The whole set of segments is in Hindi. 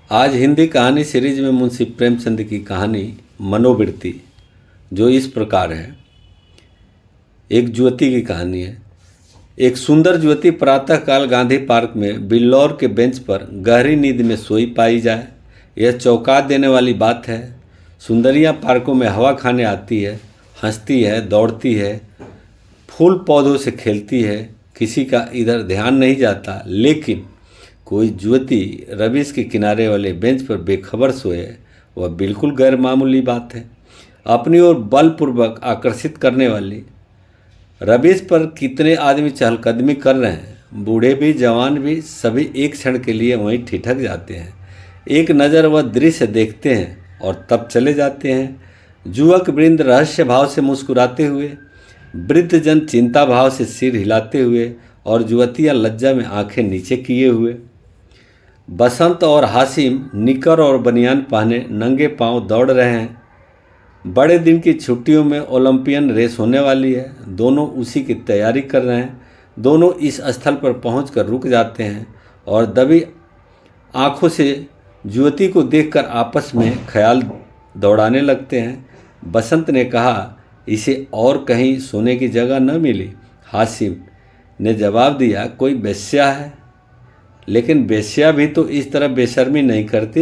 आज हिंदी कहानी सीरीज में मुंशी प्रेमचंद की कहानी मनोवृत्ति जो इस प्रकार है। एक युवती की कहानी है। एक सुंदर युवती प्रातःकाल गांधी पार्क में बिल्लौर के बेंच पर गहरी नींद में सोई पाई जाए, यह चौंका देने वाली बात है। सुंदरियां पार्कों में हवा खाने आती है, हंसती है, दौड़ती है, फूल पौधों से खेलती है, किसी का इधर ध्यान नहीं जाता। लेकिन कोई युवती रवीश के किनारे वाले बेंच पर बेखबर सोए, वह बिल्कुल गैर मामूली बात है। अपनी ओर बलपूर्वक आकर्षित करने वाली रवीश पर कितने आदमी चहलकदमी कर रहे हैं। बूढ़े भी जवान भी सभी एक क्षण के लिए वहीं ठिठक जाते हैं। एक नज़र वह दृश्य देखते हैं और तब चले जाते हैं। युवक वृंद रहस्य भाव से मुस्कुराते हुए, वृद्ध जन चिंता भाव से सिर हिलाते हुए और युवतियाँ लज्जा में आंखें नीचे किए हुए। बसंत और हासिम निकर और बनियान पहने नंगे पांव दौड़ रहे हैं। बड़े दिन की छुट्टियों में ओलंपियन रेस होने वाली है। दोनों उसी की तैयारी कर रहे हैं। दोनों इस स्थल पर पहुंचकर रुक जाते हैं और दबी आंखों से युवती को देखकर आपस में ख्याल दौड़ाने लगते हैं। बसंत ने कहा, इसे और कहीं सोने की जगह न मिली। हासिम ने जवाब दिया, कोई वेश्या है। लेकिन वेश्या भी तो इस तरह बेशर्मी नहीं करती।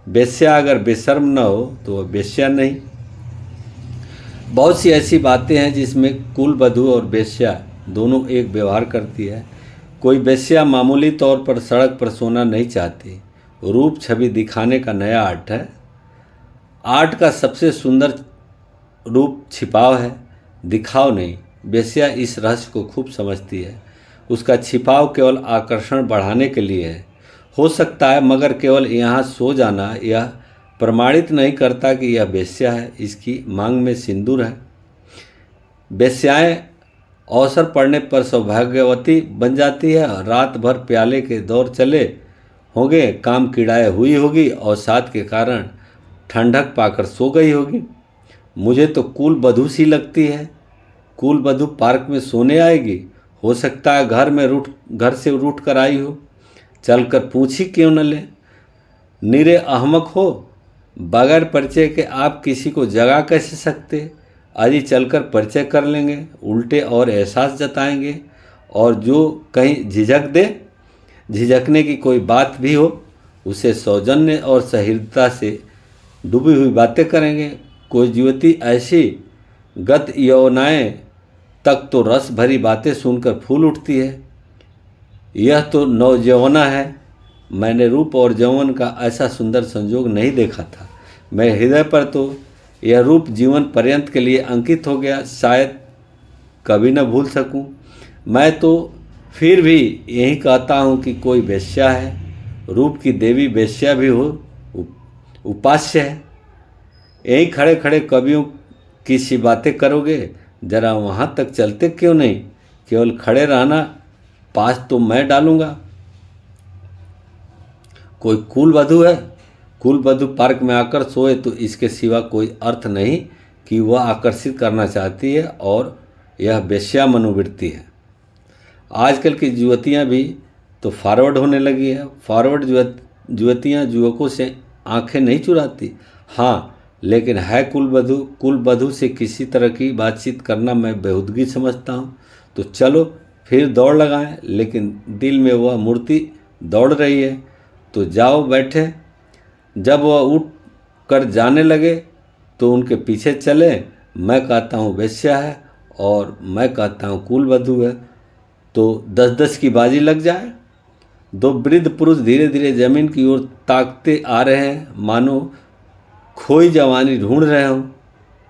वेश्या अगर बेशर्म न हो तो वह वेश्या नहीं। बहुत सी ऐसी बातें हैं जिसमें कुलवधू और वेश्या दोनों एक व्यवहार करती है। कोई वेश्या मामूली तौर पर सड़क पर सोना नहीं चाहती। रूप छवि दिखाने का नया आर्ट है। आर्ट का सबसे सुंदर रूप छिपाव है, दिखाव नहीं। वेश्या इस रहस्य को खूब समझती है। उसका छिपाव केवल आकर्षण बढ़ाने के लिए है, हो सकता है, मगर केवल यहाँ सो जाना यह प्रमाणित नहीं करता कि यह वेश्या है। इसकी मांग में सिंदूर है। वेश्याएं अवसर पड़ने पर सौभाग्यवती बन जाती है। रात भर प्याले के दौर चले होंगे, काम किड़ाए हुई होगी और साथ के कारण ठंडक पाकर सो गई होगी। मुझे तो कुलवधू सी लगती है। कुलवधू पार्क में सोने आएगी। हो सकता है घर से रूठ कर आई हो। चलकर पूछी क्यों न ले। निरे अहमक हो, बगैर परिचय के आप किसी को जगा कैसे सकते। अजी चलकर परिचय कर लेंगे, उल्टे और एहसास जताएंगे। और जो कहीं झिझक दे, झिझकने की कोई बात भी हो, उसे सौजन्य और सहृदयता से डूबी हुई बातें करेंगे। कोई युवती ऐसी गत यौवनाएं तक तो रस भरी बातें सुनकर फूल उठती है। यह तो नौजवाना है। मैंने रूप और यौवन का ऐसा सुंदर संयोग नहीं देखा था। मेरे हृदय पर तो यह रूप जीवन पर्यंत के लिए अंकित हो गया, शायद कभी न भूल सकूं। मैं तो फिर भी यही कहता हूं कि कोई वेश्या है। रूप की देवी वेश्या भी हो, उपास्य है। यही खड़े खड़े कवियों की सी बातें करोगे। जरा वहाँ तक चलते क्यों नहीं। केवल खड़े रहना, पास तो मैं डालूंगा। कोई कुलवधू है। कुलवधू पार्क में आकर सोए तो इसके सिवा कोई अर्थ नहीं कि वह आकर्षित करना चाहती है, और यह वेश्या मनोवृत्ति है। आजकल की युवतियाँ भी तो फॉरवर्ड होने लगी है। फॉरवर्ड युवतियाँ युवकों से आंखें नहीं चुराती। हाँ, लेकिन है कुलवधू से किसी तरह की बातचीत करना मैं बेहूदगी समझता हूँ। तो चलो फिर दौड़ लगाएं। लेकिन दिल में वह मूर्ति दौड़ रही है तो जाओ बैठे। जब वह उठ कर जाने लगे तो उनके पीछे चले। मैं कहता हूँ वेश्या है और मैं कहता हूँ कुलवधू है, तो 10-10 की बाजी लग जाए। दो वृद्ध पुरुष धीरे धीरे जमीन की ओर ताकते आ रहे हैं, मानो खोई जवानी ढूंढ रहे हो।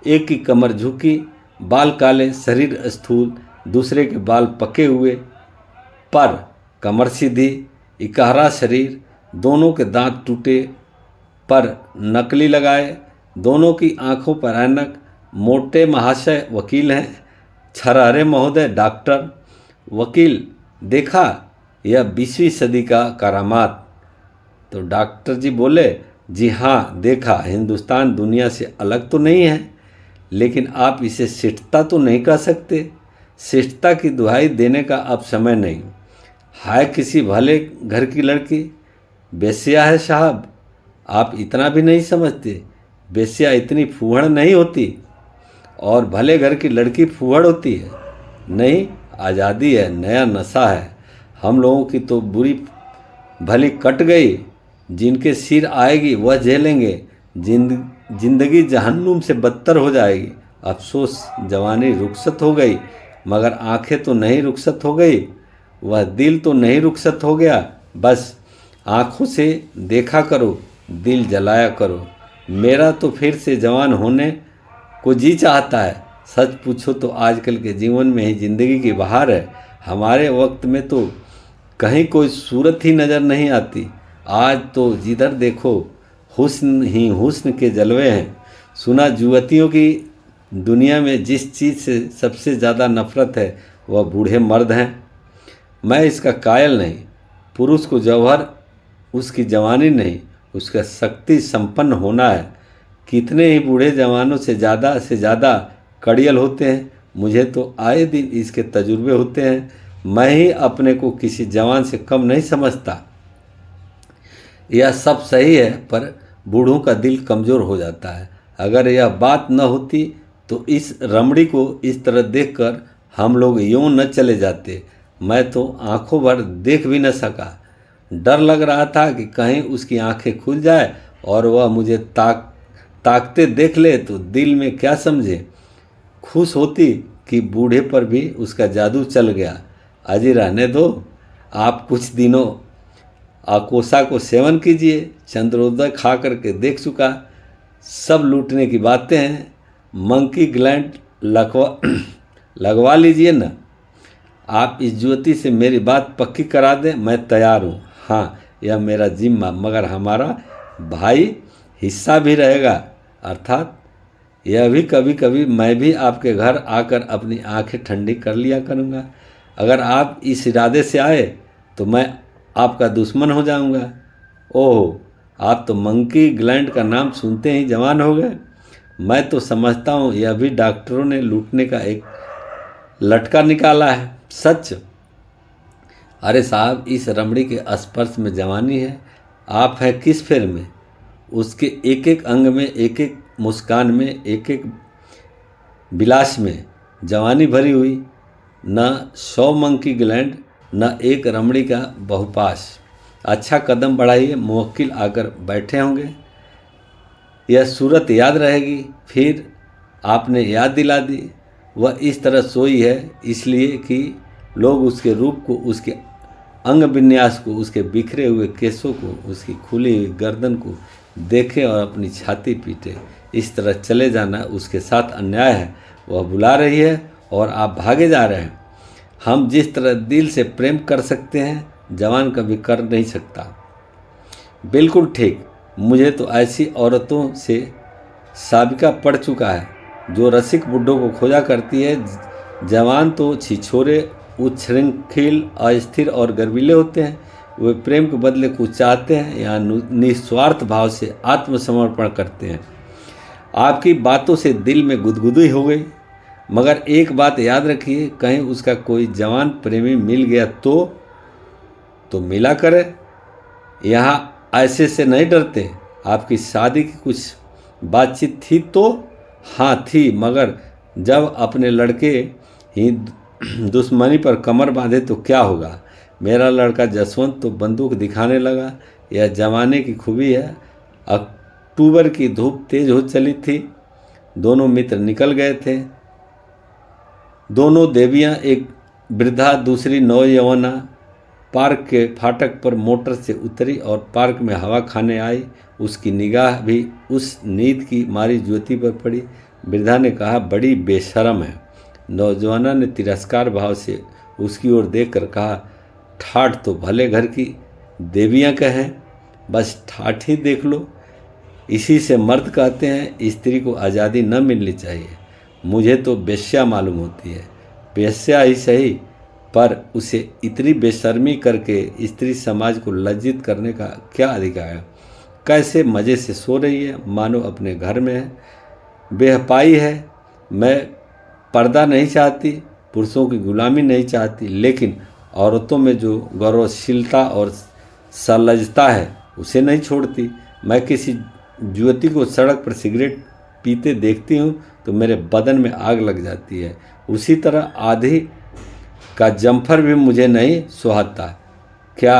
एक की कमर झुकी, बाल काले, शरीर स्थूल, दूसरे के बाल पके हुए, पर कमर सीधी, इकहरा शरीर। दोनों के दांत टूटे पर नकली लगाए। दोनों की आंखों पर ऐनक। मोटे महाशय वकील हैं, छरहरे महोदय डॉक्टर। वकील, देखा यह 20वीं सदी का करामात। तो डॉक्टर जी बोले, जी हाँ देखा। हिंदुस्तान दुनिया से अलग तो नहीं है, लेकिन आप इसे शिष्टता तो नहीं कह सकते। शिष्टता की दुहाई देने का अब समय नहीं है। किसी भले घर की लड़की, बेस्या है साहब, आप इतना भी नहीं समझते। बेस्या इतनी फूहड़ नहीं होती, और भले घर की लड़की फूहड़ होती है। नहीं, आज़ादी है, नया नशा है। हम लोगों की तो बुरी भली कट गई, जिनके सिर आएगी वह झेलेंगे। जिंदगी जहन्नुम से बदतर हो जाएगी। अफसोस, जवानी रुखसत हो गई, मगर आंखें तो नहीं रुखसत हो गई, वह दिल तो नहीं रुखसत हो गया। बस आँखों से देखा करो, दिल जलाया करो। मेरा तो फिर से जवान होने को जी चाहता है। सच पूछो तो आजकल के जीवन में ही ज़िंदगी की बहार है। हमारे वक्त में तो कहीं कोई सूरत ही नज़र नहीं आती। आज तो जिधर देखो हुस्न ही हुस्न के जलवे हैं। सुना युवतियों की दुनिया में जिस चीज़ से सबसे ज़्यादा नफरत है वह बूढ़े मर्द हैं। मैं इसका कायल नहीं। पुरुष को जौहर उसकी जवानी नहीं, उसका शक्ति संपन्न होना है। कितने ही बूढ़े जवानों से ज़्यादा कड़ियल होते हैं। मुझे तो आए दिन इसके तजुर्बे होते हैं। मैं ही अपने को किसी जवान से कम नहीं समझता। यह सब सही है, पर बूढ़ों का दिल कमज़ोर हो जाता है। अगर यह बात न होती तो इस रमणी को इस तरह देखकर हम लोग यूं न चले जाते। मैं तो आंखों भर देख भी न सका। डर लग रहा था कि कहीं उसकी आंखें खुल जाए और वह मुझे ताकते देख ले तो दिल में क्या समझे। खुश होती कि बूढ़े पर भी उसका जादू चल गया। अजी रहने दो, आप कुछ दिनों आकोसा को सेवन कीजिए। चंद्रोदय खा करके देख चुका, सब लूटने की बातें हैं। मंकी ग्लैंड लगवा लीजिए ना। आप इस ज्योति से मेरी बात पक्की करा दें, मैं तैयार हूँ। हाँ, यह मेरा जिम्मा, मगर हमारा भाई हिस्सा भी रहेगा। अर्थात यह भी कभी कभी मैं भी आपके घर आकर अपनी आंखें ठंडी कर लिया करूँगा। अगर आप इस इरादे से आए तो मैं आपका दुश्मन हो जाऊँगा। ओह, आप तो मंकी ग्लैंड का नाम सुनते ही जवान हो गए। मैं तो समझता हूँ यह भी डॉक्टरों ने लूटने का एक लटका निकाला है। सच? अरे साहब, इस रमणी के स्पर्श में जवानी है। आप हैं किस फेर में? उसके एक एक अंग में, एक एक मुस्कान में, एक एक विलास में जवानी भरी हुई। न 100 मंकी ग्लैंड, न एक रमणी का बहुपाश। अच्छा, कदम बढ़ाइए, मुवक्किल आकर बैठे होंगे। यह सूरत याद रहेगी। फिर आपने याद दिला दी। वह इस तरह सोई है इसलिए कि लोग उसके रूप को, उसके अंग विन्यास को, उसके बिखरे हुए केसों को, उसकी खुली हुई गर्दन को देखें और अपनी छाती पीटे। इस तरह चले जाना उसके साथ अन्याय है। वह बुला रही है और आप भागे जा रहे हैं। हम जिस तरह दिल से प्रेम कर सकते हैं, जवान कभी कर नहीं सकता। बिल्कुल ठीक। मुझे तो ऐसी औरतों से साबिका पड़ चुका है जो रसिक बुड्ढों को खोजा करती है। जवान तो छिछोरे, उच्छृंखल, अस्थिर और गर्वीले होते हैं। वे प्रेम के बदले कुछ चाहते हैं या निस्वार्थ भाव से आत्मसमर्पण करते हैं। आपकी बातों से दिल में गुदगुदी हो गई। मगर एक बात याद रखिए, कहीं उसका कोई जवान प्रेमी मिल गया तो मिला करे। यहाँ ऐसे से नहीं डरते। आपकी शादी की कुछ बातचीत थी तो? हाँ थी, मगर जब अपने लड़के ही दुश्मनी पर कमर बांधे तो क्या होगा। मेरा लड़का जसवंत तो बंदूक दिखाने लगा। यह जमाने की खूबी है। अक्टूबर की धूप तेज हो चली थी। दोनों मित्र निकल गए थे। दोनों देवियां, एक वृद्धा दूसरी नौयौवना, पार्क के फाटक पर मोटर से उतरी और पार्क में हवा खाने आई। उसकी निगाह भी उस नींद की मारी ज्योति पर पड़ी। वृद्धा ने कहा, बड़ी बेशर्म है। नौजवाना ने तिरस्कार भाव से उसकी ओर देखकर कहा, ठाठ तो भले घर की देवियां कहें, बस ठाठ ही देख लो। इसी से मर्द कहते हैं स्त्री को आज़ादी न मिलनी चाहिए। मुझे तो बेश्या मालूम होती है। बेश्या ही सही, पर उसे इतनी बेशर्मी करके स्त्री समाज को लज्जित करने का क्या अधिकार है। कैसे मज़े से सो रही है, मानो अपने घर में है। बेहपाई है। मैं पर्दा नहीं चाहती, पुरुषों की गुलामी नहीं चाहती, लेकिन औरतों में जो गौरवशीलता और सलजता है उसे नहीं छोड़ती। मैं किसी युवती को सड़क पर सिगरेट पीते देखती हूँ तो मेरे बदन में आग लग जाती है। उसी तरह आधी का जम्फर भी मुझे नहीं सुहाता। क्या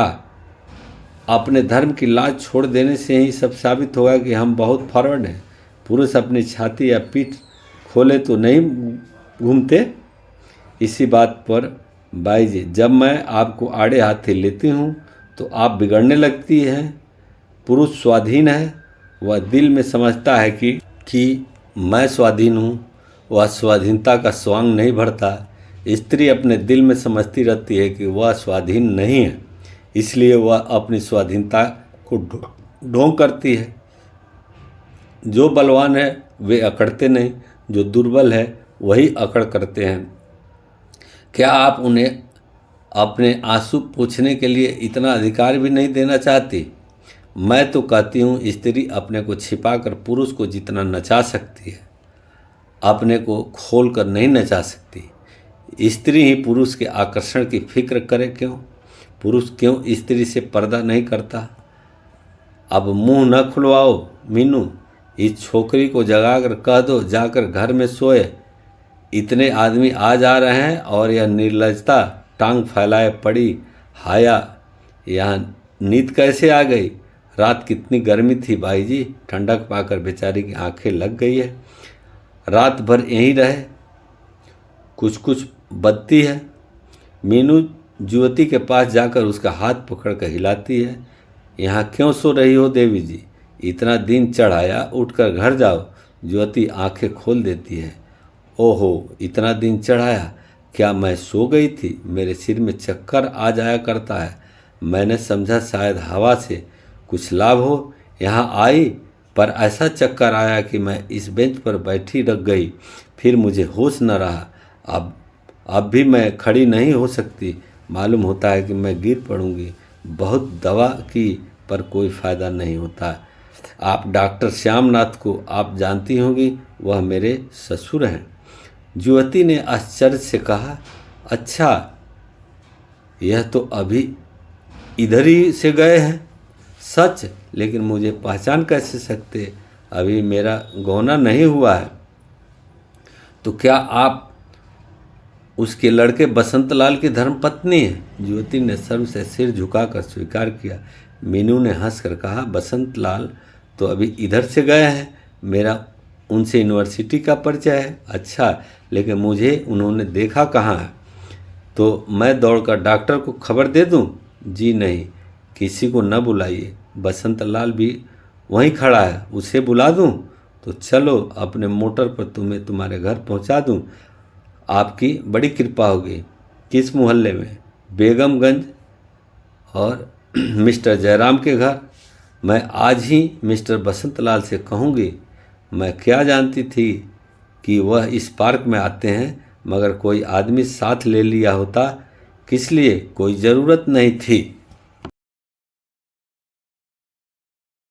अपने धर्म की लाज छोड़ देने से ही सब साबित होगा कि हम बहुत फॉरवर्ड हैं? पुरुष अपनी छाती या पीठ खोले तो नहीं घूमते। इसी बात पर बाई जी, जब मैं आपको आड़े हाथे लेती हूँ तो आप बिगड़ने लगती हैं। पुरुष स्वाधीन है, वह दिल में समझता है कि मैं स्वाधीन हूँ, वह स्वाधीनता का स्वांग नहीं भरता। स्त्री अपने दिल में समझती रहती है कि वह स्वाधीन नहीं है, इसलिए वह अपनी स्वाधीनता को ढोंग करती है। जो बलवान है वे अकड़ते नहीं, जो दुर्बल है वही अकड़ करते हैं। क्या आप उन्हें अपने आंसू पूछने के लिए इतना अधिकार भी नहीं देना चाहती? मैं तो कहती हूँ स्त्री अपने को छिपाकर पुरुष को जितना नचा सकती है, अपने को खोल कर नहीं नचा सकती। स्त्री ही पुरुष के आकर्षण की फिक्र करे क्यों? पुरुष क्यों स्त्री से पर्दा नहीं करता? अब मुंह न खुलवाओ मीनू, इस छोकरी को जगाकर कह दो जाकर घर में सोए। इतने आदमी आ जा रहे हैं और यह निर्लजता टांग फैलाए पड़ी। हाया, यहाँ नींद कैसे आ गई? रात कितनी गर्मी थी भाई जी, ठंडक पाकर बेचारी की आंखें लग गई है। रात भर यहीं रहे, कुछ कुछ बदती है। मीनू युवती के पास जाकर उसका हाथ पकड़कर हिलाती है। यहाँ क्यों सो रही हो देवी जी? इतना दिन चढ़ाया, उठकर घर जाओ। युवती आंखें खोल देती है। ओहो, इतना दिन चढ़ाया? क्या मैं सो गई थी? मेरे सिर में चक्कर आ जाया करता है। मैंने समझा शायद हवा से कुछ लाभ हो। यहाँ आई पर ऐसा चक्कर आया कि मैं इस बेंच पर बैठी रह गई, फिर मुझे होश न रहा। अब भी मैं खड़ी नहीं हो सकती, मालूम होता है कि मैं गिर पड़ूंगी। बहुत दवा की पर कोई फ़ायदा नहीं होता। आप डॉक्टर श्यामनाथ को आप जानती होंगी, वह मेरे ससुर हैं। युवती ने आश्चर्य से कहा, अच्छा, यह तो अभी इधर ही से गए हैं। सच? लेकिन मुझे पहचान कैसे सकते? अभी मेरा गौना नहीं हुआ है। तो क्या आप उसके लड़के बसंत लाल की धर्मपत्नी हैं? युवती ने शर्म से सिर झुकाकर स्वीकार किया। मीनू ने हंसकर कहा, बसंत लाल तो अभी इधर से गए हैं, मेरा उनसे यूनिवर्सिटी का परिचय है। अच्छा, लेकिन मुझे उन्होंने देखा कहाँ है? तो मैं दौड़कर डॉक्टर को खबर दे दूं? जी नहीं, किसी को न बुलाइए। बसंत लाल भी वहीं खड़ा है, उसे बुला दूं? तो चलो, अपने मोटर पर तुम्हें तुम्हारे घर पहुंचा दूं। आपकी बड़ी कृपा होगी। किस मोहल्ले में? बेगमगंज और मिस्टर जयराम के घर। मैं आज ही मिस्टर बसंत लाल से कहूँगी। मैं क्या जानती थी कि वह इस पार्क में आते हैं, मगर कोई आदमी साथ ले लिया होता। किस लिए? कोई ज़रूरत नहीं थी।